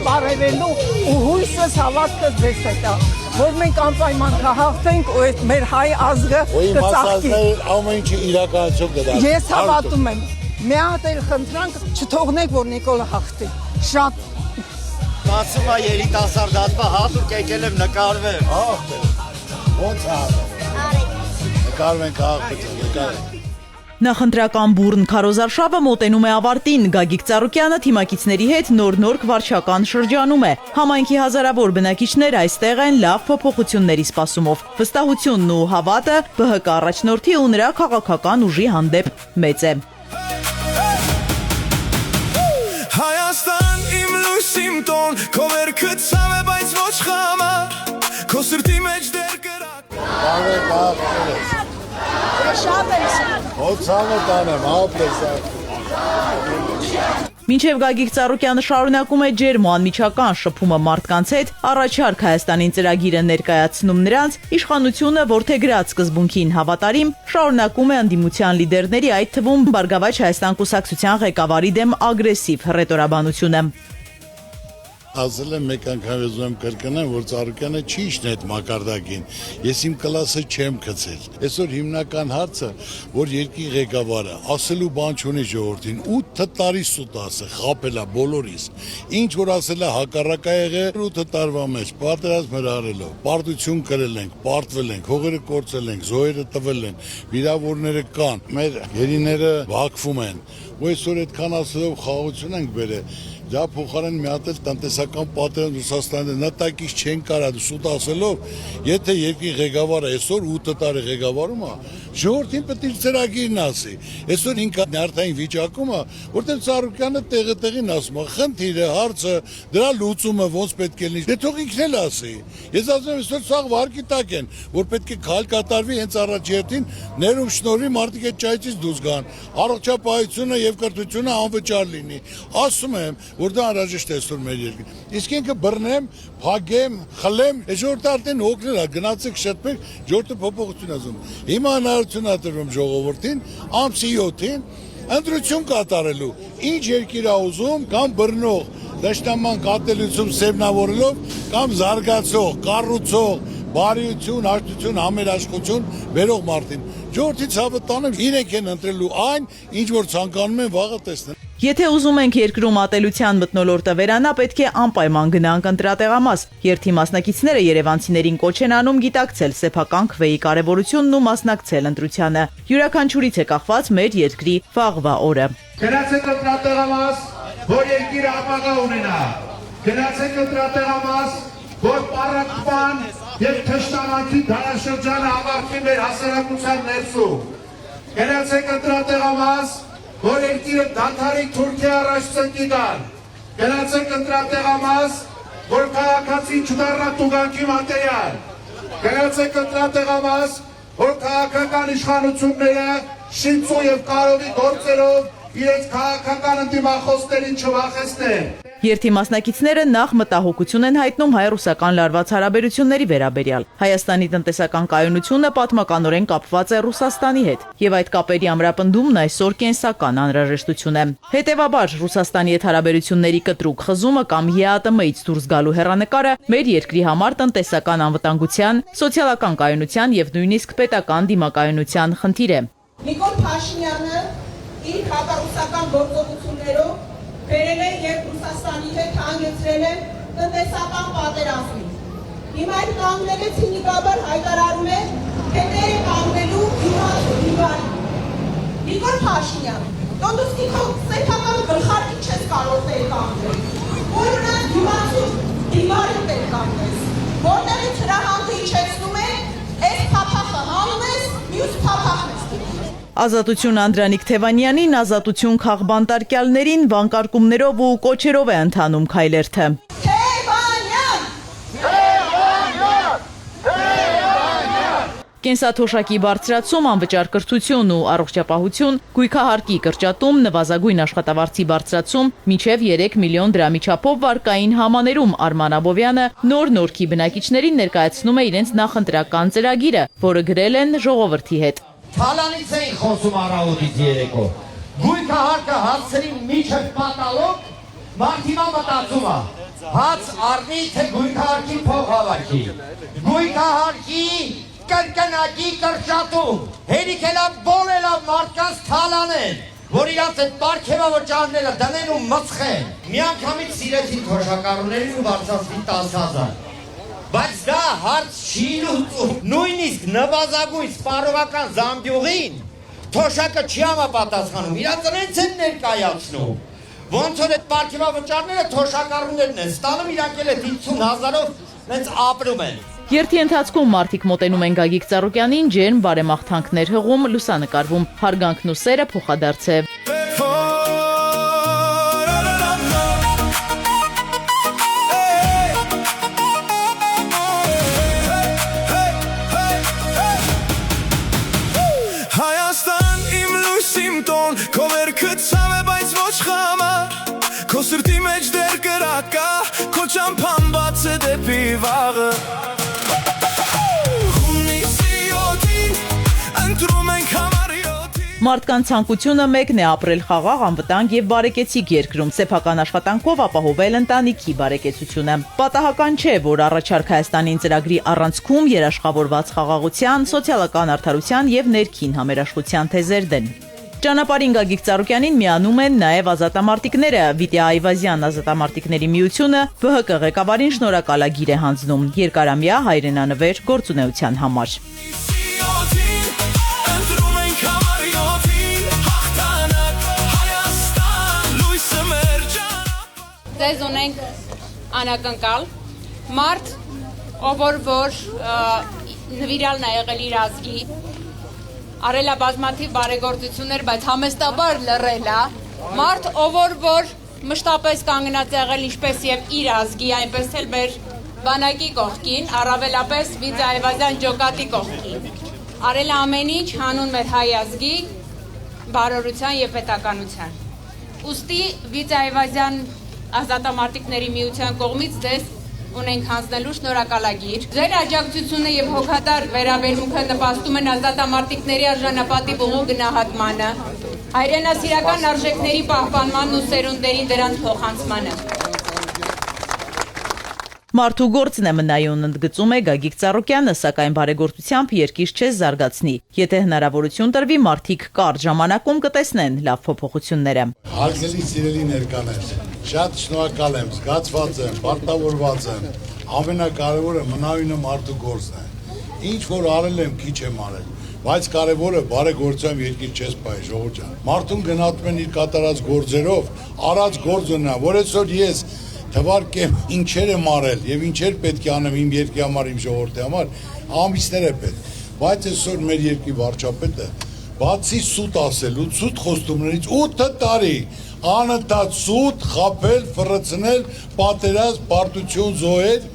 Բարևելու ու հույսս հավատքս ձեզ հետ է, որ մենք անպայման կհաղթենք ու այդ մեր հայ ազգը կծաղկի։ Ամեն ինչը իրականություն կդառնա։ Ես հավատում եմ, մի հատ էլ խնդրանք չթողնեք, որ Նիկոլը հաղթի։ Շատ Ասում է երիտասարդատվա հատուկ եկել եմ նկարվեմ։ Ոնց է։ Նկարվենք հաղթեցին։ Նախընտրական բուրն քարոզարշավը մոտենում է ավարտին, Գագիկ Ծառուկյանը թիմակիցների հետ նոր վարչական շրջանում է։ Համայնքի հազարավոր բնակիչներ այստեղ են լավ փոփոխությունների սպասումով։ Վստահությունն ու հավատը ԲՀԿ առաջնորդի ու նրա քաղաքական ուժի հանդեպ մեծ է։ Հայաստան իմ լույսիմ տոն, քո վերքը ցավ է, բայց ոչ խամա, քո սրտի մեջ դեր կրակ։ Բարև հաղթել Հոցանը տանեմ, Մինչև Գագիկ Ծառուկյանը շարունակում է ջերմ ու անմիջական շփումը մարդկանց հետ, առաջարկ Հայաստանին ծրագիրը ներկայացնում նրանց, իշխանությունը որդեգրած սկզբունքին հավատարիմ շարունակում է ընդդիմության լիդերների, այդ թվում Բարգավաճ Հայաստան կուսակցության ղեկավարի դեմ ագրեսիվ հռետորաբանությունը։ Ասել եմ մեկ անգամ ուզում եմ կրկնեմ, որ Ծառուկյանը չի իջնել այդ մակարդակին։ Ես իմ կլասը չեմ գցել։ Այսօր հիմնական հարցը, որ երկրի ղեկավարը ասելու բան չունի ժողովրդին, 8 տարի սուտ ասը, խաբելա բոլորիս։ Ինչ որ ասել է հակառակ է եղել 8 տարվա մեջ, պատերազմ հրահրելով, պարտություն կրել ենք, պարտվել ենք, հողերը կորցրել ենք, զոհերը տվել են, վիրավորները կան, մեր գերիները վակվում են։ Ու այսօր այդքան ասելով խաղաղություն ենք բերել։ Դա փոխարեն մի հատ էլ տնտեսական պատերազմ Ռուսաստանի նատակից չեն կարա սուտ ասելով, եթե երկրի ղեկավարը այսօր 8 տարի ղեկավարում է, ժողովրդին պետք է ծրագիրն ասի։ Այսօր ինքը նյարդային վիճակում է, որտեղ Ծառուկյանը տեղին ասում է, խնդիրը, հարցը, դրա լուծումը ոնց պետք է լինի։ Դե թող ինքն էլ ասի։ Ես ասում եմ, այսօր սաղ վարկի տակ են, որ պետք է քայլ կատարվի հենց առաջերտին, ներում շնորհի մարդիկ այդ ճայցից դուրս գան, առողջապահությունը եւ կրթությունը անվճար լինի։ Ասում եմ, որ դա անհրաժեշտ է այսօր մեր երկրին։ Իսկ ինքը բռնեմ, փագեմ, խլեմ, ժողովուրդը արդեն հոգնել է, գնացեք շտպեք, ժողովուրդը փոփոխություն ասում։ Հիմա հնարավորություն է տրվում ժողովրդին, ամսի 7-ին ընտրություն կատարելու։ Ինչ երկիր է ուզում, կամ բռնող, դաշնաման կատելություն սերմնավորելով, կամ զարգացող, կառուցող, բարիություն, հաշտություն, համերաշխություն վերող մարդին։ Ժողովրդի ցավը տանեմ, իրենք են ընտրելու այն, ինչ որ ցանկանում են վաղը տեսնել։ Եթե ուզում ենք երկրում ատելության մթնոլորտը վերանա, պետք է անպայման գնանք ընտրատեղամաս։ Երթի մասնակիցները երևանցիներին կոչ են անում գիտակցել սեփական քվեի կարևորությունն ու մասնակցել ընտրությանը։ Յուրաքանչյուրից է կախված մեր երկրի վաղվա օրը։ Գնացեք ընտրատեղամաս, որ երկիրը ապագա ունենա։ Գնացեք ընտրատեղամաս, որ պարակման եւ թշնամանքի դարաշրջանը ավարտվի մեր հասարակության ներսում։ Գնացեք ընտրատեղամաս, որ երկիրը դադարի Թուրքիա առաջ ծնկի գան։ Գնացեք ընտրատեղամաս, որ քաղաքացին չդառնա տուգանքի մատերիալ։ Գնացեք ընտրատեղամաս, որ քաղաքական իշխանությունները շինծու եւ կարովի գործերով իրենց քաղաքական ընդդիմախոսներին չվախեցնեն։ Երթի մասնակիցները նախ մտահոգություն են հայտնում հայ-ռուսական լարված հարաբերությունների վերաբերյալ։ Հայաստանի տնտեսական կայունությունը պատմականորեն կապված է Ռուսաստանի հետ, եւ այդ կապերի ամրապնդումն այսօր կենսական անհրաժեշտություն է։ Հետևաբար Ռուսաստանի հետ հարաբերությունների կտրուկ խզումը կամ ԵԱՏՄ-ից դուրս գալու հեռանկարը մեր երկրի համար տնտեսական անվտանգության, սոցիալական կայունության եւ նույնիսկ պետական դիմակայունության խնդիր է։ Նիկոլ Փաշինյանը իր հակառուսական գործողություններով բերել է եւ Ռուսաստանի հետ հանգեցրել է տնտեսական պատերազմի։ Հիմա այդ կանգնել է ցինիկաբար հայտարարում է, թե դեր է կանգնելու դիմարի։ Նիկոլ Փաշինյան, դու քո սեփական գլխարկի չես կարող դեր կանգնել։ Որն դիմարի դեր կանգնես։ Որտեղից հրահանգը իջեցնում է, այս փափախը հանում ես, մյուս փափախն ես դնում։ Ազատություն Անդրանիկ Թևանյանին, ազատություն քաղբանտարկյալներին վանկարկումներով ու կոչերով է ընթանում քայլերթը։ Կենսաթոշակի բարձրացում, անվճար կրթություն ու առողջապահություն, գույքահարկի կրճատում, նվազագույն աշխատավարձի բարձրացում, մինչև 3 միլիոն դրամի չափով վարկային համաներում Արման Աբովյանը նոր Նորքի բնակիչներին ներկայացնում է իրենց նախընտրական ծրագիրը, որը գրել են ժողովրդի հետ։ Թալանից էին խոսում առավոտից երեկո, գույքը հարկը հասցրին միջև պատալոկ, մարդիմա մտածում է, հաց առնի, թե գույքը հարկի փող հավաքի, գույքը հարկի կրկնակի կրճատում, հերիք էլավ բոլելավ մարդկանց թալանել, որ իրանց այդ պարքևավճարները դնեն ու մծխեն, միանգամից սիրեցին թոշակառուներին ու բարձրացրին 10,000, բայց դա հարց չի լուծում, նույնիսկ նվազագույն սպառողական զամբյուղին թոշակը չի համապատասխանում, իրանց իրենց են ներկայացնում, ոնց որ այդ պարքևավճարները թոշակառուներն են ստանում, իրանք էլ այդ 50,000-ով նենց ապրում են։ Երթի ընթացքում մարդիկ մոտենում են Գագիկ Ծառուկյանին, ջերմ բարեմաղթանքներ հղում, լուսանկարվում, հարգանքն ու սերը փոխադարձ է։ Հայաստան իմ լույսիմ տոն, քո վերքը ցավ է, բայց ոչ խամար, քո սրտի մեջ դեր կրակա, քո ճամփան բաց է դեպի վաղը։ Մարդկանց ցանկությունը մեկն է ապրել խաղաղ, անվտանգ եւ բարեկեցիկ երկրում, սեփական աշխատանքով ապահովել ընտանիքի բարեկեցությունը։ Պատահական չէ, որ առաջարկ Հայաստանին ծրագրի առանցքում երաշխավորված խաղաղության, սոցիալական արդարության եւ ներքին համերաշխության թեզեր դեն։ Ճանապարհին Գագիկ Ծառուկյանին միանում են նաև ազատամարտիկները։ Վիտյա Այվազյան ազատամարտիկների միությունը ԲՀԿ ղեկավարին շնորհակալագիր է հանձնում երկարամյա հայրենանվեր գործունեության համար։ Ձեզ ունենք անակնկալ, մարդ, ով որ նվիրալն է եղել իր ազգի, արել է բազմաթիվ բարեգործություններ, բայց համեստաբար լռել է, մարդ, ով որ մշտապես կանգնած եղել ինչպես եւ իր ազգի, այնպես էլ մեր բանակի կողքին, առավելապես Վիտյա Այվազյան ջոկատի կողքին, արել է ամեն ինչ հանուն մեր հայ ազգի, բարօրության եւ պետականության։ Ուստի Վիտյա Այվազյան ազատամարտիկների միության կողմից ձեզ ունենք հանձնելու շնորհակալագիր։ Ձեր աջակցությունը եւ հոգատար վերաբերմունքը նպաստում են ազատամարտիկների արժանապատիվ ուղու գնահատմանը, հայրենասիրական արժեքների պահպանմանն ու սերունդերի դրանց փոխանցմանը։ Մարդու գործն է մնայուն, ընդգծում է Գագիկ Ծառուկյանը, սակայն բարեգործությամբ երկիր չէ զարգացնի։ Եթե հնարավորություն տրվի, մարդիկ կարճ ժամանակում կտեսնեն լավ փոփոխությունները։ Հարգելի սիրելի ներկաներ, շատ շնորհակալ եմ, զգացված եմ, պարտավորված եմ։ Ամենակարևորը մնայունը մարդու գործն է։ Ինչ որ արել եմ, քիչ եմ արել, բայց կարևորը բարեգործությամբ երկիր չես պահի, ժողովուրդ ջան։ Մարդուն գնահատում են իր կատարած գործերով, արած գործն է, որ այսօր ես թվարկեմ ինչեր եմ արել եւ ինչեր պետք է անեմ իմ երկրի համար, իմ ժողովրդի համար, ամիսներ է պետք, բայց այսօր մեր երկրի վարչապետը բացի սուտ ասելու, սուտ խոստումներից 8 տարի անընդհատ սուտ խաբել, ֆռցնել, պատերազմ, պարտություն զոհել,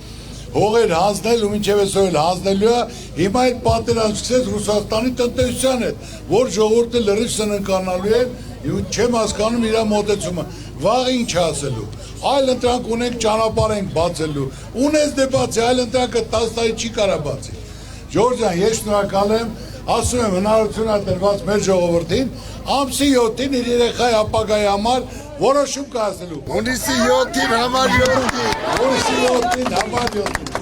հողեր հանձնել ու մինչև այսօր էլ հանձնելու է, հիմա այդ պատերազմ սկսեց Ռուսաստանի տնտեսության հետ, որ ժողովուրդը լրիվ սննկանալու է, չեմ հասկանում իր մոտեցումը, վաղ ինչ ասելու, այլ ընտրանք ունենք ճանապարհ ենք բացելու, ունես դե բացի, այլ ընտրանքը 10 տարի չի կարա բացի։ Ժորժ ջան, ես շնորհակալ եմ, ասում եմ հնարավորություն է տրված մեր ժողովրդին, ամսի 7-ին իր երեխայի ապագայի համար որոշում կայացնելու։ Հունիսի 7-ին համար 7-ին, հունիսի 7-ին համար 7-ին։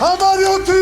Համարյոթի